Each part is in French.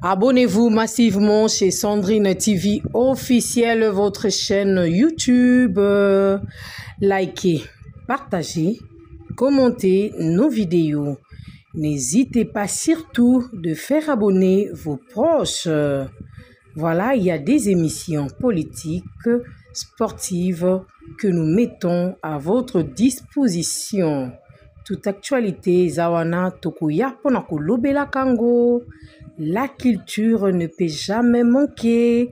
Abonnez-vous massivement chez Sandrine TV officielle, votre chaîne YouTube. Likez, partagez, commentez nos vidéos. N'hésitez pas surtout de faire abonner vos proches. Voilà, il y a des émissions politiques, sportives que nous mettons à votre disposition. Toute actualité, Zawana Tokuya Ponakolobela Kango. La culture ne peut jamais manquer.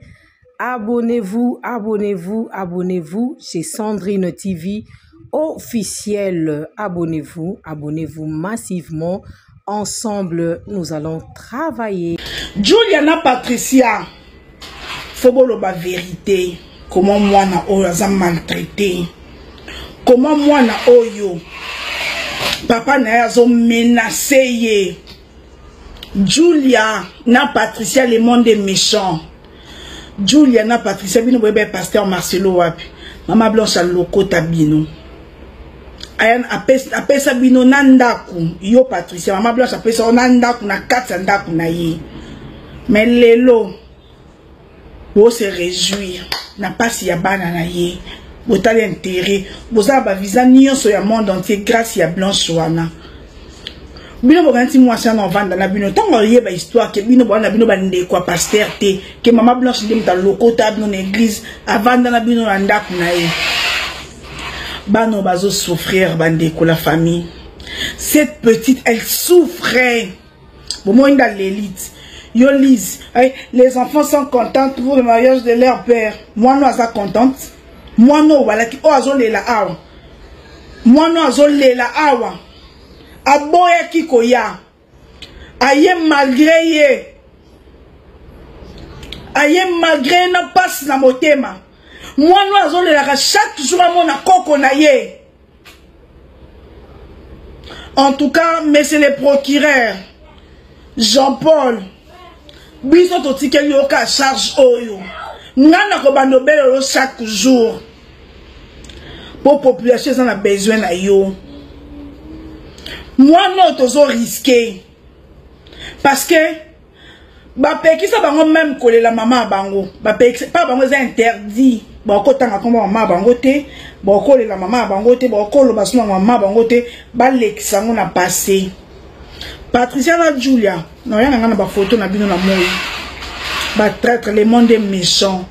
Abonnez-vous, abonnez-vous, abonnez-vous chez Sandrine TV officielle. Abonnez-vous, abonnez-vous massivement. Ensemble, nous allons travailler. Juliana Patricia, faut la vérité. Comment moi na oyo a maltraité? Comment moi na oyo papa na a menacé? Julia na Patricia, le monde est méchant. Julia na Patricia, bino bébé pasteur Marcelo wapi. Mama Blanche a loko tabino. Ayan apesa bino nandaku. Yo Patricia, Mama Blanche apesa nandaku na kati ndaku na ye. Mais lelo, bo se réjouir. Na pasi ya bana na ye. Bo tali intérêt. Bo za ba visa nyonso ya monde entier grâce ya Blanche wana. Bino boganti mwasi na vanda na bino tango yeba histoire ke bino bwana bino bande kwa pasteur te ke Mama Blanche ndem ta lokota bino na église avanda na bino na ndaku na ye. Bano bazo souffrir bande ko la famille. Cette petite elle souffrait. Bon moi dans l'élite. Yo Lise, les enfants sont contents pour le mariage de leur père. Moi non ça contente. Moi non voilà ki o azolela awa. Moi non azolela awa. Aboya kikoya aye malgré ye aye malgré na passe na motema moi nous azolela chaque jour à mon akoko na ye. En tout cas monsieur le procureur Jean-Paul biso totike yoka charge oyo ngana ko bandobelo chaque jour pour population ça a besoin na yo. Moi non tozo risqué parce que ba peki ça bango même coller la maman bango ba peki pas bango c'est interdit ba ko tanga comme maman bango te ba coller la maman bango te ba ko lo basuma maman bango te ba lekisango na passé. Patricia na Julia non yana ngana ba photo na bino na moi ba traître le monde est méchant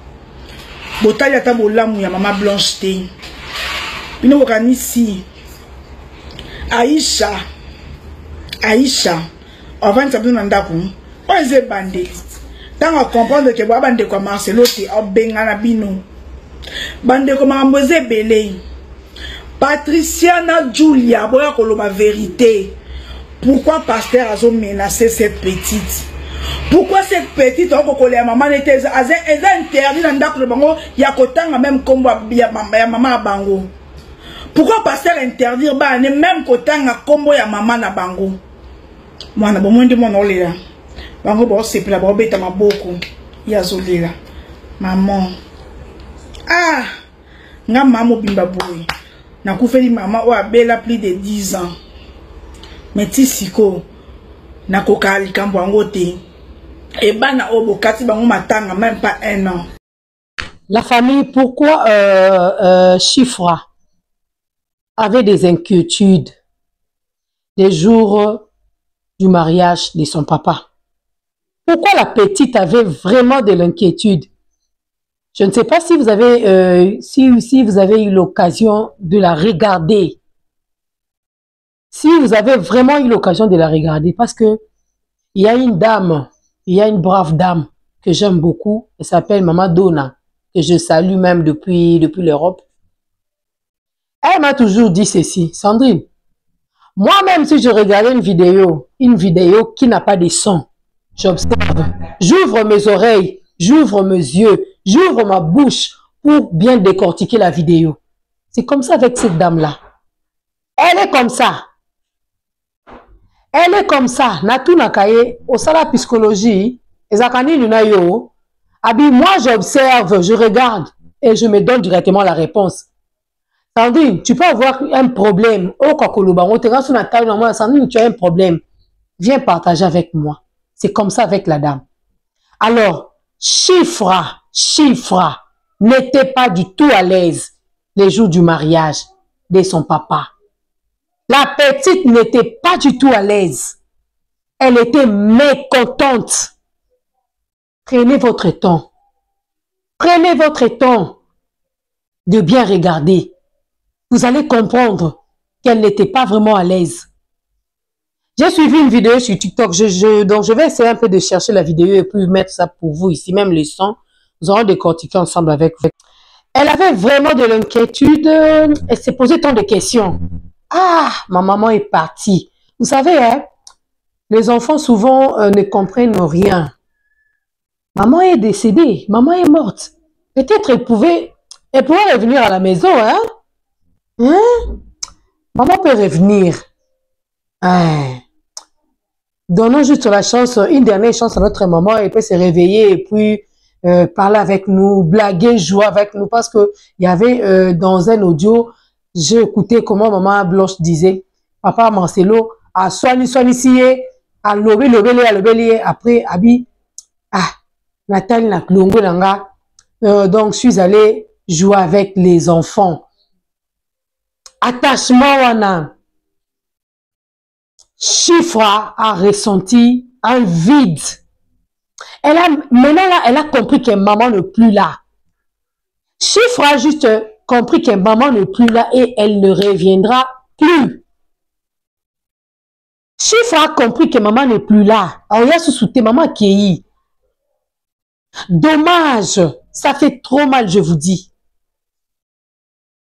botali ata bolamu ya Mama Blanche te bino bokanisi Aïcha, avant de s'appeler Nandaku, on est bandé. Tant on comprend que vous avez comme Marcelo, tu as bengana bino. Bandé comme Amboise Belé. Patricia na Julia, boya koloba vérité. Pourquoi pasteur a menacé cette petite? Pourquoi cette petite, on a la maman était interdit dans le bango, il y a kotanga même comme ya maman bango. Pourquoi pasteur interdire ba ne même kotanga kombo ya maman na bango? Mwana bomondi mwana olela. Bango bo sepela bo beta maboko ya zolela. Maman. Ah, nga maman bimba boy. Na kufeli maman o abela plus de 10 ans. Mais tisiko na kokali kambo angote. E bana obo kati bango matanga même pas 1 an. La famille, pourquoi Chifra avait des inquiétudes les jours du mariage de son papa? Pourquoi la petite avait vraiment de l'inquiétude? Je ne sais pas si vous avez, si vous avez eu l'occasion de la regarder. Si vous avez vraiment eu l'occasion de la regarder, parce que il y a une dame, il y a une brave dame que j'aime beaucoup, elle s'appelle Maman Donna, que je salue même depuis l'Europe. Elle m'a toujours dit ceci, Sandrine, moi-même si je regardais une vidéo qui n'a pas de son, j'observe, j'ouvre mes oreilles, j'ouvre mes yeux, j'ouvre ma bouche pour bien décortiquer la vidéo. C'est comme ça avec cette dame-là. Elle est comme ça. Elle est comme ça. Natou nakaye, au sala psychologie, ezakani lunayo, abi moi j'observe, je regarde et je me donne directement la réponse. Sandrine, tu peux avoir un problème. Sandrine, tu as un problème. Viens partager avec moi. C'est comme ça avec la dame. Alors, Chifra n'était pas du tout à l'aise les jours du mariage de son papa. La petite n'était pas du tout à l'aise. Elle était mécontente. Prenez votre temps. Prenez votre temps de bien regarder. Vous allez comprendre qu'elle n'était pas vraiment à l'aise. J'ai suivi une vidéo sur TikTok, donc je vais essayer un peu de chercher la vidéo et puis mettre ça pour vous ici, même le son. Nous aurons décortiqué ensemble avec vous. Elle avait vraiment de l'inquiétude, elle s'est posé tant de questions. Ah, ma maman est partie. Vous savez, hein, les enfants souvent ne comprennent rien. Maman est décédée, maman est morte. Peut-être elle pouvait revenir à la maison, hein? Hein? Maman peut revenir. Hein? Donnons juste la chance, une dernière chance à notre maman, elle peut se réveiller et puis parler avec nous, blaguer, jouer avec nous, parce que il y avait dans un audio, j'ai écouté comment maman Blanche disait, papa Marcelo, a soigné ici, a lobé, après, abi, ah, Nathalie na klongo nanga, donc je suis allée jouer avec les enfants. Attachement wana. Chifra a ressenti un vide. Maintenant là, elle a compris que maman n'est plus là. Chifra a juste compris que maman n'est plus là et elle ne reviendra plus. Chifra a compris que maman n'est plus là. Alors, il y a sous maman qui est. Dommage. Ça fait trop mal, je vous dis.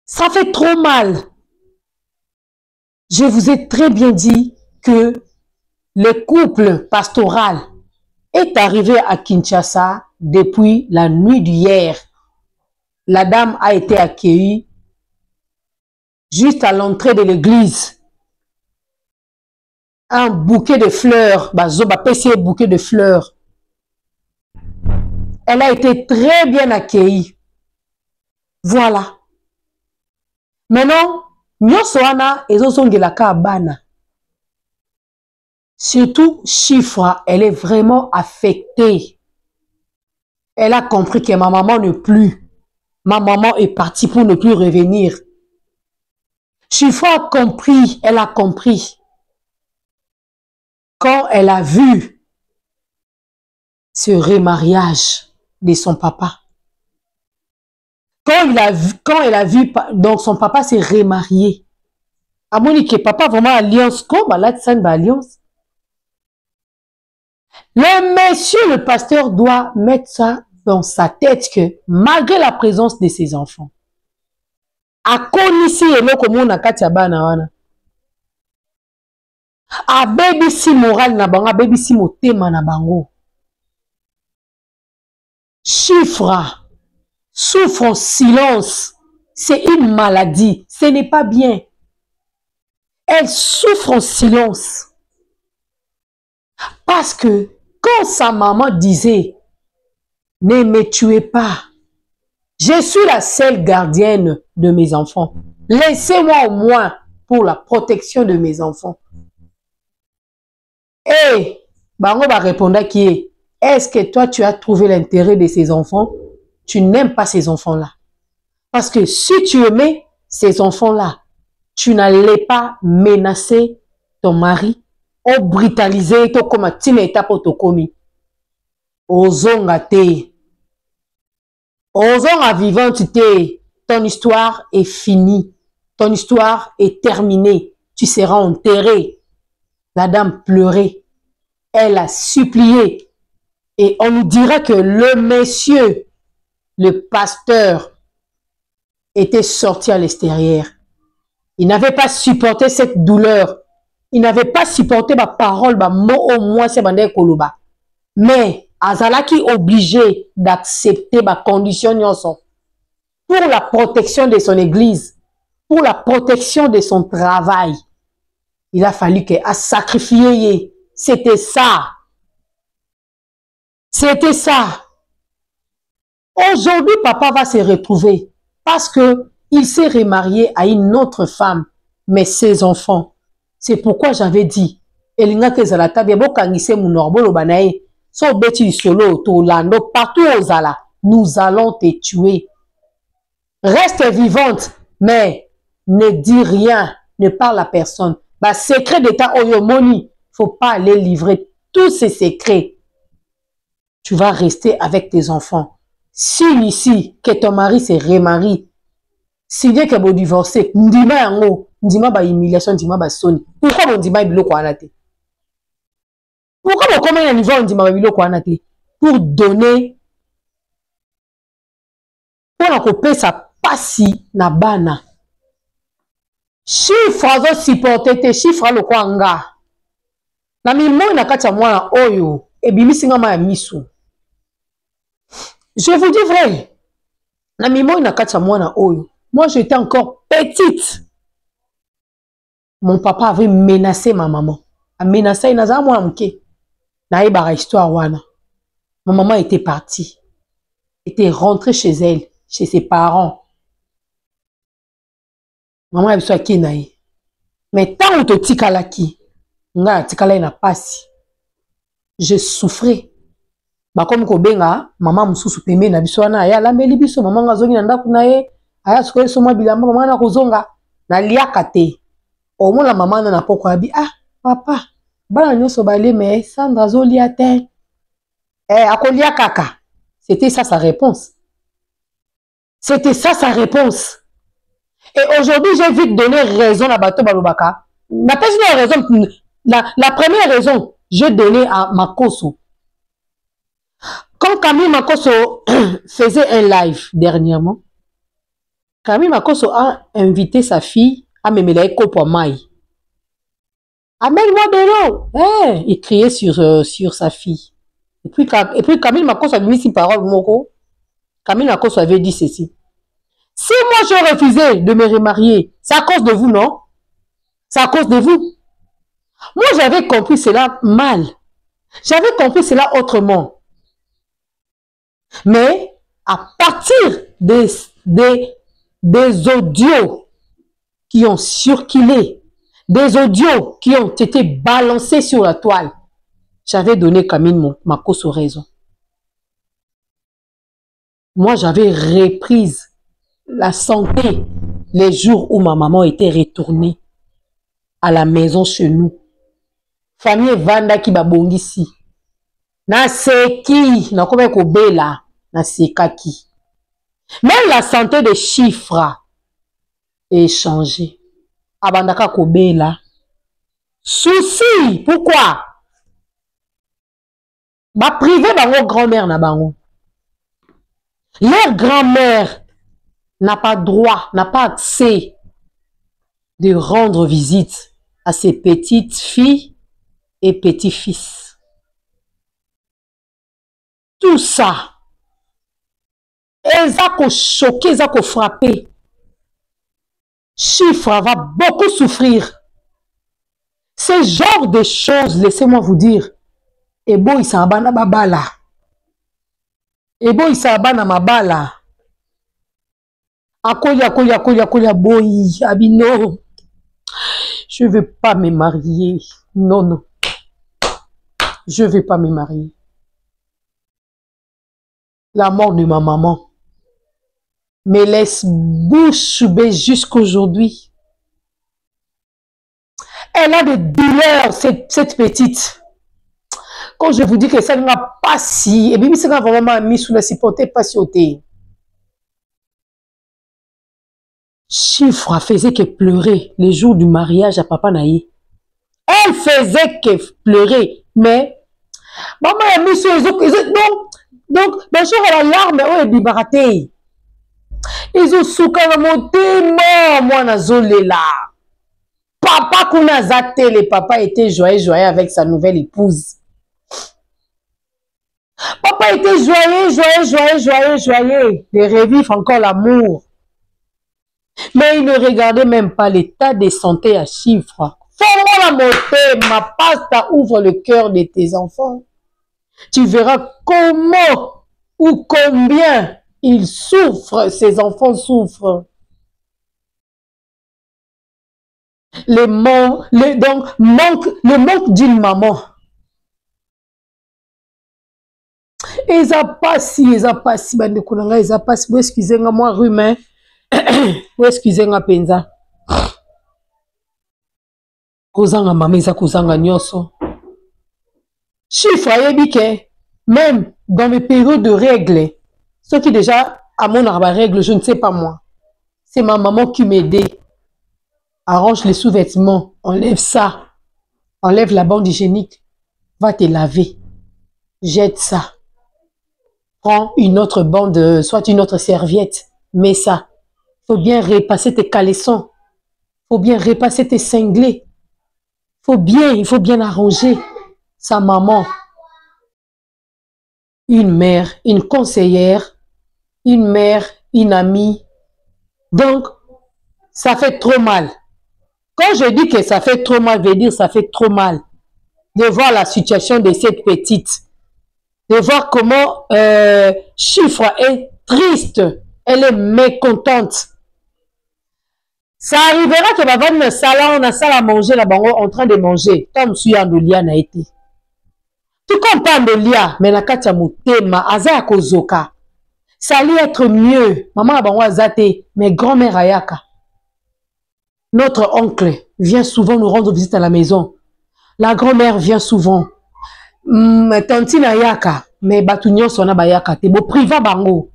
Ça fait trop mal. Je vous ai très bien dit que le couple pastoral est arrivé à Kinshasa depuis la nuit d'hier. La dame a été accueillie juste à l'entrée de l'église. Un bouquet de fleurs, un bouquet de fleurs. Elle a été très bien accueillie. Voilà. Maintenant, Nyosoana et Zozongelaka Bana. Surtout, Chifra, elle est vraiment affectée. Elle a compris que ma maman n'est plus. Ma maman est partie pour ne plus revenir. Chifra a compris, elle a compris. Quand elle a vu ce remariage de son papa. Quand elle a vu, donc son papa s'est remarié. À Monique, papa vraiment alliance, comme à alliance. Le monsieur, le pasteur, doit mettre ça dans sa tête que malgré la présence de ses enfants, à connaître a baby si moral na bango, a baby si motema na bango. Chifra souffre en silence. C'est une maladie. Ce n'est pas bien. Elle souffre en silence. Parce que quand sa maman disait « Ne me tuez pas, je suis la seule gardienne de mes enfants. Laissez-moi au moins pour la protection de mes enfants. » Et Bango va répondre qui est « Est-ce que toi tu as trouvé l'intérêt de ces enfants? Tu n'aimes pas ces enfants-là. Parce que si tu aimais ces enfants-là, tu n'allais pas menacer ton mari ou brutaliser to comme tine étape autocomi. Ozonga te. Ozonga vivante te. Ton histoire est finie. Ton histoire est terminée. Tu seras enterré. La dame pleurait. Elle a supplié. Et on nous dira que le monsieur, le pasteur, était sorti à l'extérieur. Il n'avait pas supporté cette douleur. Il n'avait pas supporté ma parole, ma mot au moins, c'est bandé koloba. Mais, Azalaki obligé d'accepter ma condition pour la protection de son église, pour la protection de son travail. Il a fallu qu'elle a sacrifié. C'était ça. C'était ça. Aujourd'hui, papa va se retrouver parce que il s'est remarié à une autre femme, mais ses enfants. C'est pourquoi j'avais dit, Elinga Kezalata, bien beau kangise mounorbo lo banae, So beti solo Tolando, partout aux ala, nous allons te tuer. Reste vivante, mais ne dis rien, ne parle à personne. Bah, secret d'état Oyomoni, faut pas aller livrer tous ces secrets. Tu vas rester avec tes enfants. Signe ici que ton mari se remarie. Si bien que vous divorcez, ndima yango, ndima ba humiliation, ndima ba soni. Pourquoi mon ndima biloko anate? Pourquoi mon comment il niveau ndima ba biloko anate? Pour donner, pour la sa pasi na bana. Chiffre zo supporter te chiffre lo kwanga. Na mimo na kati ya mwana oyo ebimisinga ma ya misu. Je vous dis vrai. Na mimo na kati ya mwana oyo. Moi, j'étais encore petite. Mon papa avait menacé ma maman. A menacé inaza moi mke. Na ebara histoire wana. Ma maman était partie. Était rentrée chez elle, chez ses parents. Maman a besoin qui naï. Mais tant que tu tikalaki, nga tikala na pasi. Je souffrais. Ba comme ko benga, maman mususu pembe na biso na ya lambeli biso maman ngazongi na ndaku na ye. Aya sikoyo soma bilamba maman na kozonga na liaka te. Omona maman na poko abi ah papa bana nyoso bale mais Sandra zolia te. Akolia kaka. C'était ça sa réponse. C'était ça sa réponse. Et aujourd'hui, j'ai vite donné raison à Bato Balobaka. La première raison, j'ai donné à Makoso. Quand Camille Makoso faisait un live dernièrement, Camille Makoso a invité sa fille à me mêler pour Maï. Amène-moi de l'eau. Il criait sur sa fille. Et puis Camille Makoso a mis ses paroles, Moko. Camille Makoso avait dit ceci. Si moi je refusais de me remarier, c'est à cause de vous, non? C'est à cause de vous. Moi, j'avais compris cela mal. J'avais compris cela autrement. Mais à partir des audios qui ont circulé, des audios qui ont été balancés sur la toile, j'avais donné Camille Makoso raison. Moi, j'avais reprise la santé les jours où ma maman était retournée à la maison chez nous. Famille Vanda qui babongisi. Na seki, na kome kobela, na sekaki. Même la santé des chiffres est changée. Abandaka kobela. Souci, pourquoi? Ba privé bango grand-mère na bango. Leur grand-mère n'a pas droit, n'a pas accès de rendre visite à ses petites filles et petits-fils. Tout ça, elles ont choqué, elles ont frappé. Chiffre va beaucoup souffrir. Ce genre de choses, laissez-moi vous dire, et bon, il s'en va na babala. Et bon, il s'en va na mabala. Akoya, boy, abino. Je ne veux pas me marier. Non, non. Je ne veux pas me marier. La mort de ma maman me laisse bouche bée jusqu'aujourd'hui. Elle a des douleurs, cette petite. Quand je vous dis que ça n'a pas si, et bien, c'est vraiment mis sous la supporter, pas sauter. Chiffre faisait que pleurer les jours du mariage à Papa Naï. Elle faisait que pleurer, mais maman a mis sur les autres. Donc, bien sûr, la larme, elle est débaratée. Ils ont souka monté, moi, nazolela. Papa kuna zate, le papa était joyeux avec sa nouvelle épouse. Papa était joyeux de revivre encore l'amour. Mais il ne regardait même pas l'état de santé à chiffres. Fais-moi la montée, ma pasta ouvre le cœur de tes enfants. Tu verras comment ou combien ils souffrent, ces enfants souffrent. Le manque d'une maman. eza pasi bande kunanga eza pasi bo excusez moi rhume bo excusez penza kozanga mama eza kozanga nyonso chiffre ayebi ke même dans mes périodes de règles ceux qui déjà à mon règle je ne sais pas moi c'est ma maman qui m'aidait arrange les sous-vêtements enlève ça enlève la bande hygiénique va te laver jette ça prends une autre bande soit une autre serviette mets ça faut bien repasser tes caleçons faut bien repasser tes cinglés il faut bien arranger sa maman. Une mère, une conseillère, une mère, une amie. Donc, ça fait trop mal. Quand je dis que ça fait trop mal, je veux dire ça fait trop mal de voir la situation de cette petite. De voir comment Chiffre est triste, elle est mécontente. Ça arrivera que ma vanne on a ça à manger là-bas, en train de manger. Comme si Andolia n'a été. Tout comme pas Andolia, mais la katia mutema, aza kozoka. Ça allait être mieux. Maman abango azate, mais grand-mère ayaka. Notre oncle vient souvent nous rendre visite à la maison. La grand-mère vient souvent. Tantine ayaka, mais batunyo sona bayaka te bo priva bango.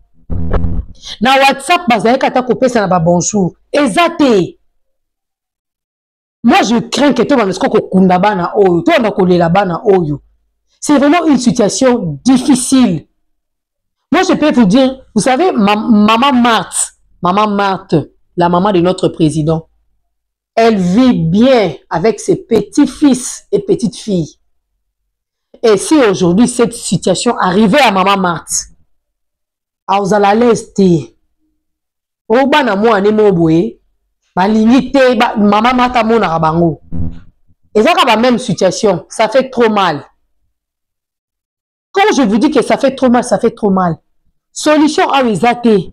Na WhatsApp bazayaka ta kopesa na ba bonjour. Ezate. Moi je crains que toi banesko ko kunda bana oyo, toi na kolela bana oyo. C'est vraiment une situation difficile. Moi je peux vous dire, vous savez maman Marthe, la maman de notre président. Elle vit bien avec ses petits-fils et petites-filles. Et si aujourd'hui cette situation arrivait à maman Marthe, vous allez à l'est, au bana moi ne m'oboué, ma limité, maman Marthe mon arabango. Et ça la même situation, ça fait trop mal. Quand je vous dis que ça fait trop mal, ça fait trop mal. Solution à usate.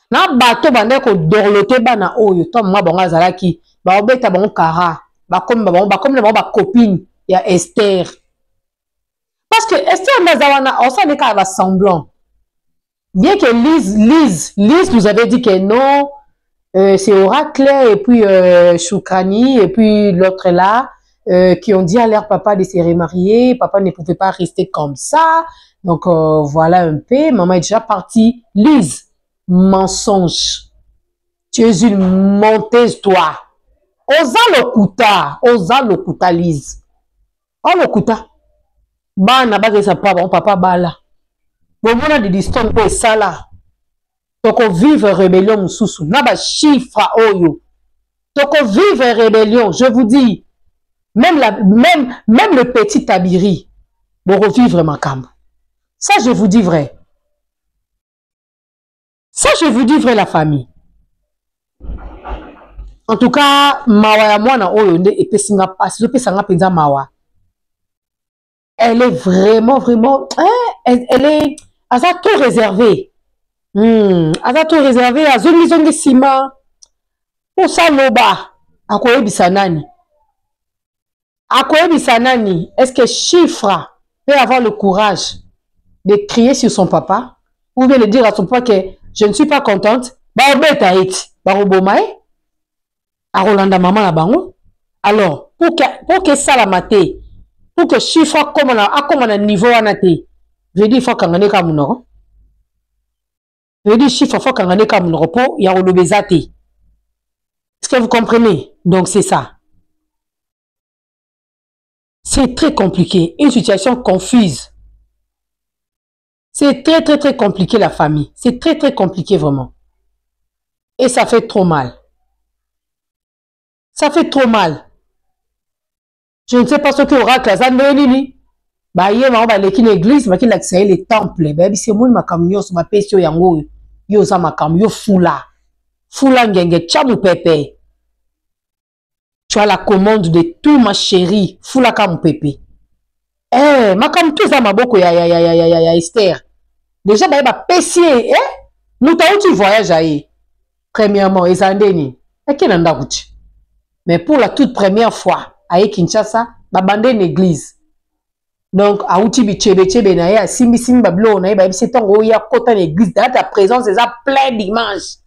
Na bato bande ko dorloté bana oyo, to moi bonga zalaki, ba obeta bon kara, ba comme ba copine ya Esther. Parce que Esther Mazawana, on s'en est qu'à va semblant. Bien que Lise nous avait dit que non, c'est Oracle et puis Choukani et puis l'autre là, qui ont dit à leur papa de se remarier. Papa ne pouvait pas rester comme ça. Donc voilà un peu. Maman est déjà partie. Lise, mensonge. Tu es une menteuse, toi. Osa lokuta, Lise. Oh lokuta. Bana ba sa papa bala. Bon mona de distance pour ça là. Toko vivre rébellion mususu. Na ba chiffre oyo. Toko vivre rébellion, je vous dis. Même le petit Tabiri pour revivre ma cam. Ça je vous dis vrai. Ça je vous dis vrai la famille. En tout cas, mawa ya mwana oyo nde epesinga pasi, zo pesanga penza mawa. Elle est vraiment, elle est, elle a tout réservé. Elle a tout réservé, elle a zongi sima. Pour ça, loba, akoyebisa nani. Akoyebisa nani, est-ce que Chiffre peut avoir le courage de crier sur son papa, ou bien de dire à son papa que je ne suis pas contente, ba obeta eti, ba obomae, a Rolanda maman la bango. Alors, pour que ça la mate, pour que Chiffre comme on a niveau anate, je dis il faut qu'on ait comme nous. Je dis Chiffre faut qu'on ait comme nous pour y a olobezate. Est-ce que vous comprenez? Donc c'est ça. C'est très compliqué, une situation confuse. C'est très compliqué la famille. C'est très compliqué vraiment. Et ça fait trop mal. Ça fait trop mal. Je ne sais pas ce que Oracle a dit. Bah, hier, on va aller à l'église, on va aller les temples. Bah, c'est moi, ma camion, ma pesio yango. Yo, ça ma camion, fula. Fula ngenge, tchamu pepe. Tu as la commande de tout, ma chérie. Fula kam pepe. Eh, ma cam tout ça, ma boko, ya, Esther. Déjà, bah, pessier, eh? Nous t'as où tu voyages, aïe. Premièrement, et ça, ndeni. Et qui n'en a route. Mais pour la toute première fois, à Kinshasa, ma bande une église. Donc, aouti bichebe na ya simbi simba blo na ba c'est ton ya kota l'église dans ta présence c'est ça plein dimanche.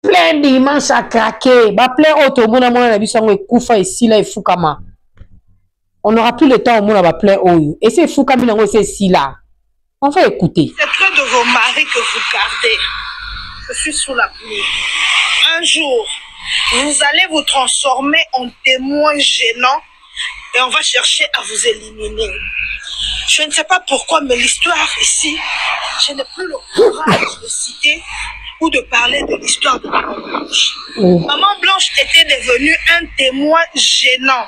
Plein dimanche à craquer. Ba plein auto mona mona na biso ngo kufa ici là ifukama. On n'aura plus le temps au monde à plein oyo. Et c'est fou comme c'est ici là. On va écouter. C'est près de vos maris que vous gardez. Je suis sous la pluie. Un jour, vous allez vous transformer en témoin gênant et on va chercher à vous éliminer. Je ne sais pas pourquoi, mais l'histoire ici, je n'ai plus le courage de citer ou de parler de l'histoire de Maman Blanche. Maman Blanche était devenue un témoin gênant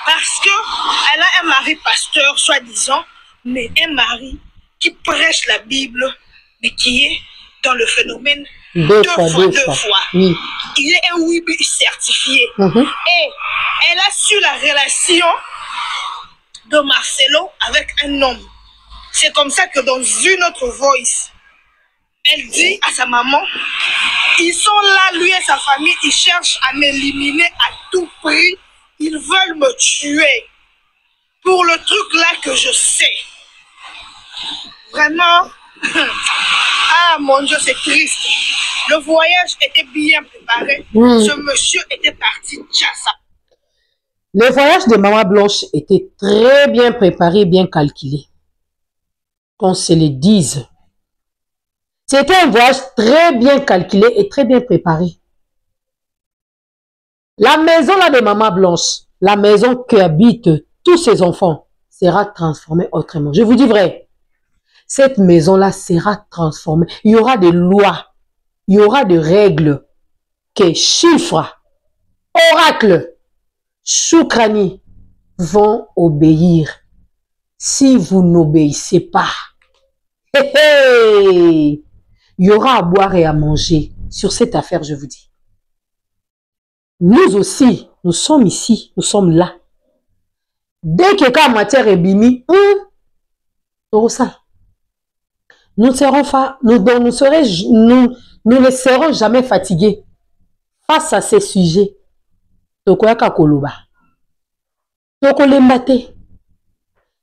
parce qu'elle a un mari pasteur, soi-disant, mais un mari qui prêche la Bible, mais qui est dans le phénomène deux fois. Oui. Il est un Wibi certifié. Et elle a su la relation de Marcelo avec un homme. C'est comme ça que dans une autre voice, elle dit à sa maman, ils sont là, lui et sa famille, ils cherchent à m'éliminer à tout prix. Ils veulent me tuer pour le truc là que je sais. Vraiment, ah mon Dieu, c'est triste. Le voyage était bien préparé. Ce monsieur était parti Tchassa. Le voyage de Maman Blanche était très bien préparé, bien calculé. Qu'on se le dise. C'était un voyage très bien calculé et très bien préparé. La maison là de Maman Blanche, la maison qui habite tous ses enfants, sera transformée autrement. Je vous dis vrai. Cette maison-là sera transformée. Il y aura des lois. Il y aura des règles. Que chiffres, oracles, choukrani vont obéir. Si vous n'obéissez pas, il y aura à boire et à manger sur cette affaire, je vous dis. Nous aussi, nous sommes ici, nous sommes là. Dès que la matière est bimi, nous ne serons jamais fatigués face à ces sujets.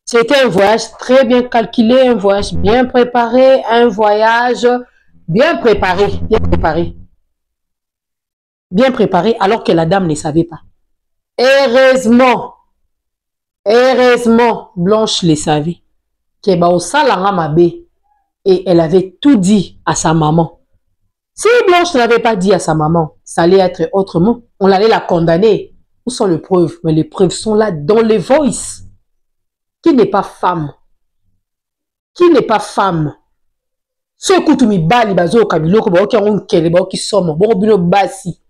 C'était un voyage très bien calculé, un voyage bien préparé, un voyage bien préparé, bien préparé, alors que la dame ne savait pas. Heureusement, Blanche le savait. Et elle avait tout dit à sa maman. Si Blanche n'avait pas dit à sa maman, ça allait être autrement. On allait la condamner. Où sont les preuves? Mais les preuves sont là dans les voices. Qui n'est pas femme? Qui n'est pas femme? Ce kutumi bali bazo kabilo ko ba on kele ba ki somo bon bino basi.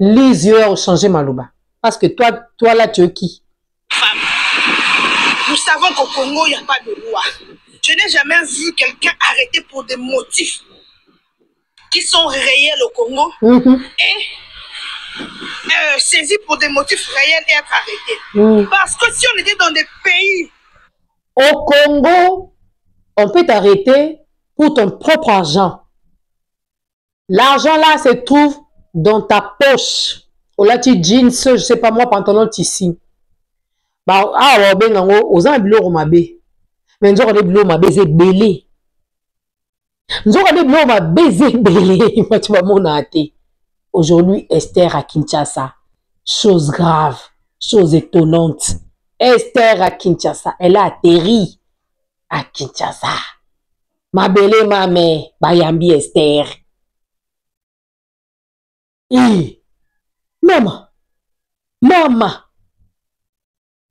Les yeux ont changé Maloba. Parce que toi là tu es qui? Femme. Nous savons qu'au Congo il n'y a pas de loi. Je n'ai jamais vu quelqu'un arrêté pour des motifs qui sont réels au Congo et saisi pour des motifs réels et être arrêté. Parce que si on était dans des pays... Au Congo, on peut t'arrêter pour ton propre argent. L'argent là se trouve dans ta poche. Au là tu jeans, je sais pas moi, pantalon tissu. Bah, ah, ben, aux ambulants, mais nous avons des ma baiser belé. Nous avons des ma baiser belé. Aujourd'hui, Esther à Kinshasa. Chose grave, chose étonnante. Esther à Kinshasa, elle a atterri à Kinshasa. Ma belé, ma mère, Bayambi Esther. Maman,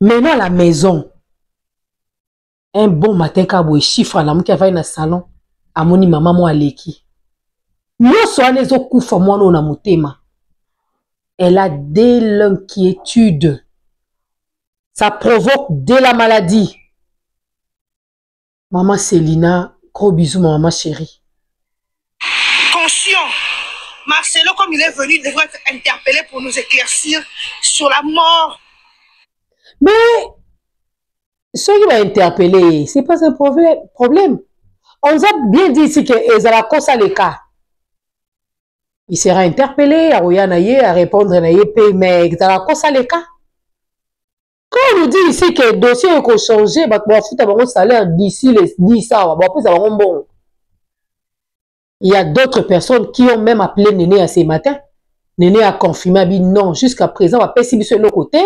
maintenant la maison. Un bon matin, quand vous chiffre à la mouille qui va dans le salon, à mon maman moi aleki. Nous sommes les autres coups moi non na mutema. Elle a dès l'inquiétude. Ça provoque dès la maladie. Maman Célina, gros bisous maman chérie. Conscient, Marcelo comme il est venu, il devrait être interpellé pour nous éclaircir sur la mort. Mais ce qui va interpeller, c'est pas un problème. On nous a bien dit ici que Ezalako le cas. Il sera interpellé, à répondre, mais Ezalako le cas. Quand on nous dit ici que le dossier est changé, bah, on va foutre un salaire d'ici les 10 ans, bah, après, ça va bon. Il y a d'autres personnes qui ont même appelé Néné à ce matin. Néné a confirmé, dit non, jusqu'à présent, on va pas si sur le côté,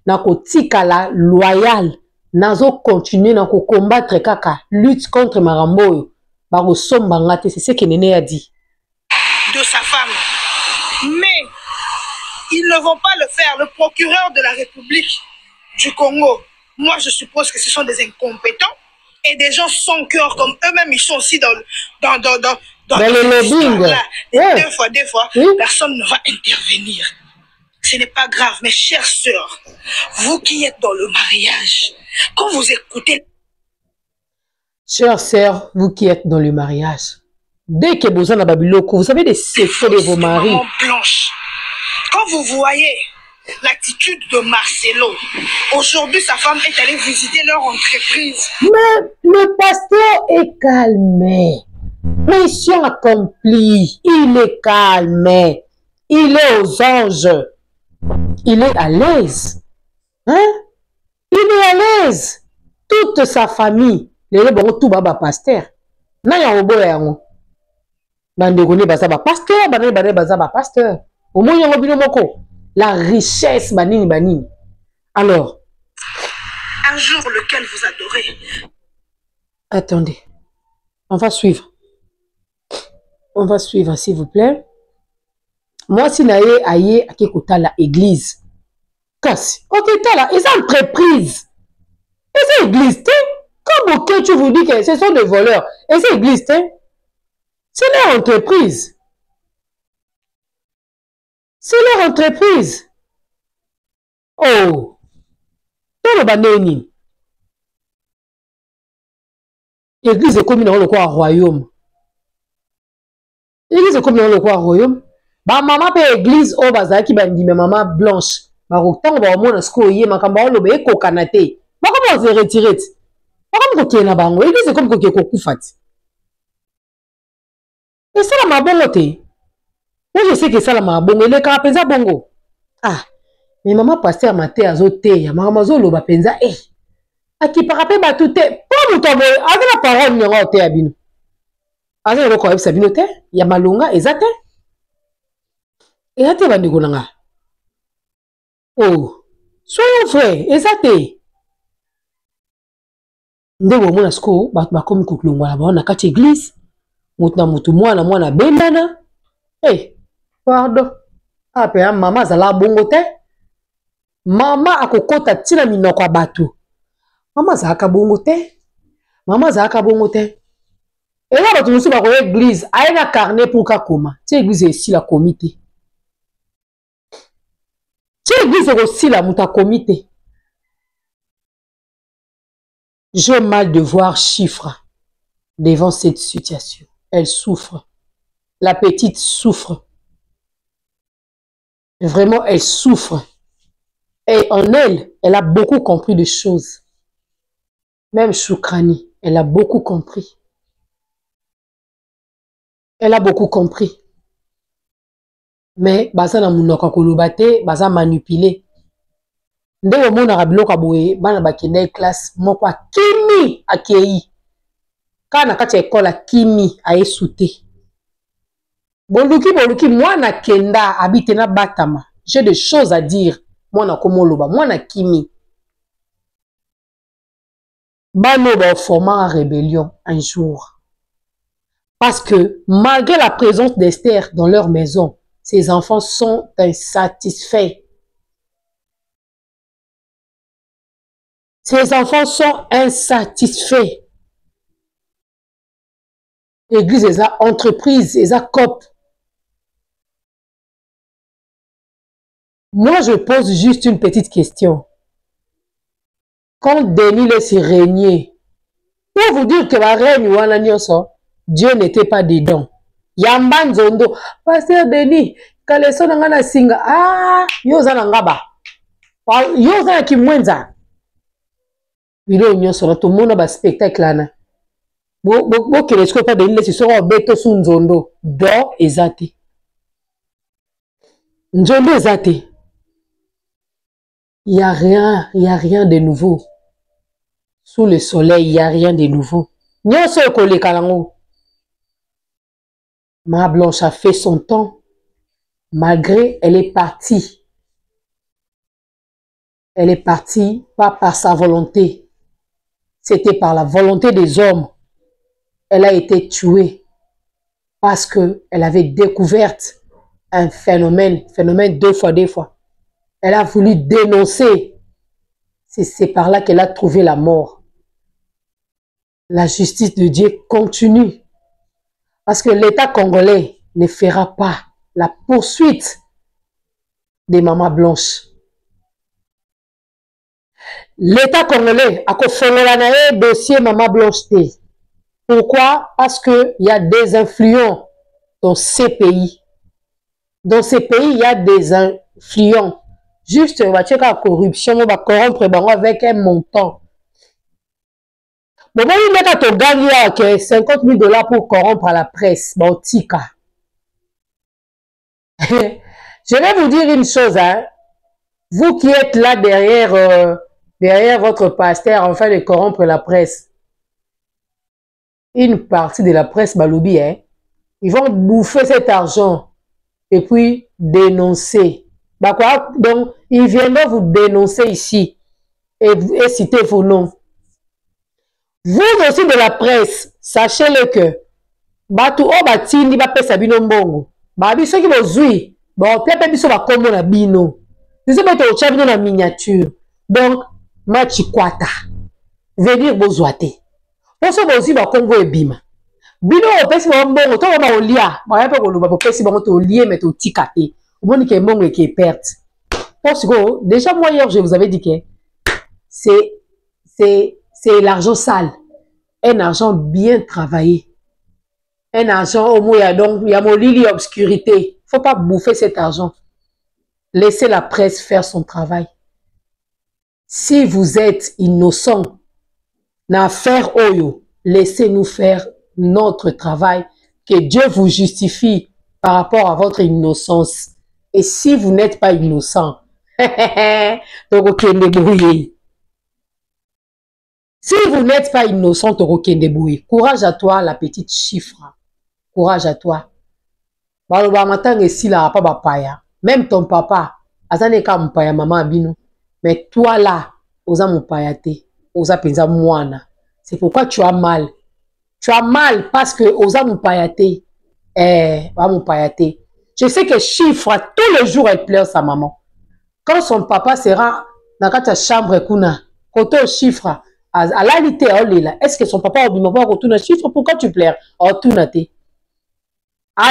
na ko tikala loyal, nazo continuer na ko combattre kaka, lutte contre Marambo, ba ko somba ngate, c'est ce que Néné a dit. De sa femme. Mais ils ne vont pas le faire. Le procureur de la République du Congo, moi je suppose que ce sont des incompétents et des gens sans cœur comme eux-mêmes, ils sont aussi dans le lobbying. Ouais. Des fois, oui. Personne ne va intervenir. Ce n'est pas grave, mes chères sœurs, vous qui êtes dans le mariage, quand vous écoutez... Chères sœurs, vous qui êtes dans le mariage, dès que vous êtes dans Babiloko, vous avez des secrets de vos maris. Blanche. Quand vous voyez l'attitude de Marcelo, aujourd'hui sa femme est allée visiter leur entreprise. Mais le pasteur est calme. Mission accomplie. Il est calme. Il est aux anges. Il est à l'aise. Hein? Il est à l'aise. Toute sa famille. Les gens tout baba pasteur. Na ya obo yango. Bandegone bazaba pasteur, bandegone bazaba pasteur. Au moins yango bino moko. La richesse banini. Alors, un jour lequel vous adorez. Attendez. On va suivre. On va suivre, s'il vous plaît. Moi, si naye aye akekuta la église. Kasi, ok, là, ils ont entreprise. Et c'est église, comme ok, tu vous dis que ce sont des voleurs. Et c'est église, c'est leur entreprise. C'est leur entreprise. Oh. Dans le banani. Église est comme dans le royaume. Église est comme dans le royaume. Ba maman pe église o bazaki bandi me maman blanche. Ba rotango ba omona sko ye makamba o lobe ko kanate. Ba comment se retirer? Ba comme ko na bango. Église comme ko kufati. Et ça la mabongo te. Moi je sais que ça la mabongo le ka penza bongo. Ah. Mais maman pasteur maté azote ya maman zo loba penza aki parape ba tout te. Pas mutobo avec la parole nyongo te abino. Aza ko ko sabino te ya malunga ezate. Et là, tu vas dire oh, soyons frères, exacté. Nde wo mona sko ba comme kukulongwa la ba na kati église. Mutna mutu mwana bendana. Pardon. Ah pe maman zala bongo te. Mama akokota tina minoko ya batu. Mama zaka bongo te. Mama zaka bongo te. Et là batu musu ba ko église, aina carnet pour ka koma. Ti église ici la comité. L'église aussi la muta comité. J'ai mal de voir chiffres devant cette situation. Elle souffre. La petite souffre. Vraiment, elle souffre. Et en elle, elle a beaucoup compris de choses. Même Choukrani, elle a beaucoup compris. Elle a beaucoup compris. Mais baza na munoko kolobate baza manipulé ndeko mona rabiloko boye bana bakende classe moko kimi akei kana kati école kimi aesute boluki mwana kenda habite na batama. J'ai des choses à dire mwana komoloba mwana kimi bano ba format rébellion un jour parce que malgré la présence d'Esther dans leur maison, ces enfants sont insatisfaits. Ces enfants sont insatisfaits. L'église est à entreprise, est à COP. Moi, je pose juste une petite question. Quand Denis laisse régner, pour vous dire que la reine Dieu n'était pas dedans. Yamba Nzondo, pasteur Denis, kaleso nanga na singa, ah, yoza nangaba. Yoza na kimwenza. Bilo nyoso na tomona ba spectacle lana. Bo kelesko pa Denis lesi soko beto su Nzondo. Do ezate. Nzondo ezate. il n'y a rien de nouveau. Sous le soleil, il n'y a rien de nouveau. Maman Blanche a fait son temps, malgré elle est partie. Elle est partie, pas par sa volonté. C'était par la volonté des hommes. Elle a été tuée parce qu'elle avait découvert un phénomène deux fois. Elle a voulu dénoncer. C'est par là qu'elle a trouvé la mort. La justice de Dieu continue. Parce que l'État congolais ne fera pas la poursuite des mamans blanches. L'État congolais a fait un dossier maman blanche. Pourquoi? Parce qu'il y a des influents dans ces pays. Dans ces pays, il y a des influents. Juste, on va checker la corruption, on va corrompre avec un montant. Bon, il y a 50 000 $ pour corrompre à la presse. Bon, tika. Je vais vous dire une chose, hein. Vous qui êtes là derrière votre pasteur en train de corrompre la presse, une partie de la presse Balobi, hein, ils vont bouffer cet argent et puis dénoncer. Bah quoi? Donc, ils viendront vous dénoncer ici et citer vos noms. Vous aussi de la presse, sachez-le que Batu o batindi ba pesa bino mbongo. Ba biso ki bozui, ba pepe biso ba kombo na bino. Biso ba to cha bino na miniature. Donc machi kwata. Venir bozwate. Poso bozi ba kombo ebima. Bino o pesi ba mbongo to ba olia. Ba ya pe ko luba pesi ba to lié mais to tikate. Vous voyez que mbongo qui est perte. Parce que déjà moi hier je vous avais dit que c'est l'argent sale. Un argent bien travaillé. Un argent au moins, donc il y a mon lit obscurité. Il ne faut pas bouffer cet argent. Laissez la presse faire son travail. Si vous êtes innocent, n'affaire Oyo, laissez-nous faire notre travail. Que Dieu vous justifie par rapport à votre innocence. Et si vous n'êtes pas innocent, donc ok, débrouillez. Si vous n'êtes pas innocent, ok, débrouillez. Courage à toi, la petite chiffre. Courage à toi. Même ton papa, mais toi là, c'est pourquoi tu as mal. Tu as mal parce que je sais que chiffre, tous les jours, elle pleure sa maman. Quand son papa sera dans ta chambre, côté chiffre, à la lité, est-ce que son papa a dit, chiffre, pourquoi tu pleures? Et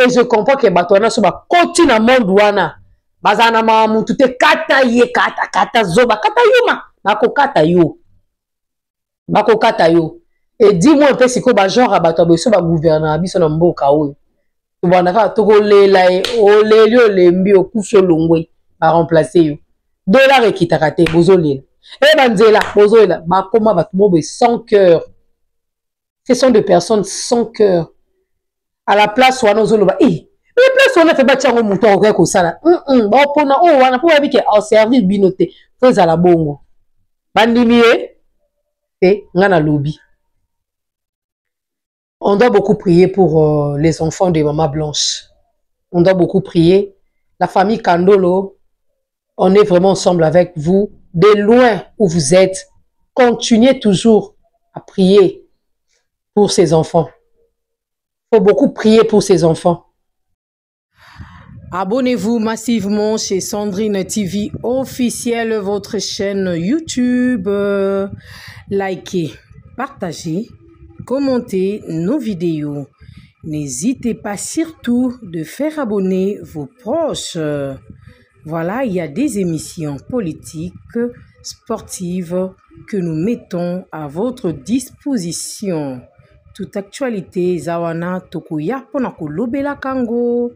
je comprends que Batouana soit continue à monde wana. Bazana mamu tout est kata zoba kata yuma. Bako kata yo. Et dis-moi un peu si ko ba genre abato so ba gouvernement abiso na mboka oyo. To banaka to ko lela o lelio lembi o kuso longwe ba remplacer yo. Dollar ekitaka te bozolela. E banzela bozolela ba koma ba mobe sans cœur. Ce sont des personnes sans cœur. À la place où on a la place où on a fait bâtir un mouton au grec au sala. On a pour dire qu'au service binoté, fais à la bongo. Bandimie et ngana lobby. On doit beaucoup prier pour les enfants de Maman Blanche. On doit beaucoup prier. La famille Kandolo, on est vraiment ensemble avec vous. De loin où vous êtes, continuez toujours à prier pour ces enfants. Il faut beaucoup prier pour ces enfants. Abonnez-vous massivement chez Sandrine TV officielle, votre chaîne YouTube. Likez, partagez, commentez nos vidéos. N'hésitez pas surtout de faire abonner vos proches. Voilà, il y a des émissions politiques, sportives que nous mettons à votre disposition. Toute actualité, Zawana Tokuya Ponako Lobela Kango.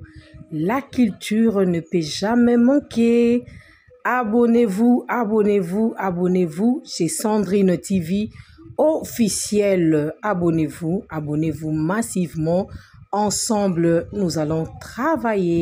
La culture ne peut jamais manquer. Abonnez-vous, abonnez-vous, abonnez-vous chez Sandrine TV officielle. Abonnez-vous, abonnez-vous massivement. Ensemble, nous allons travailler.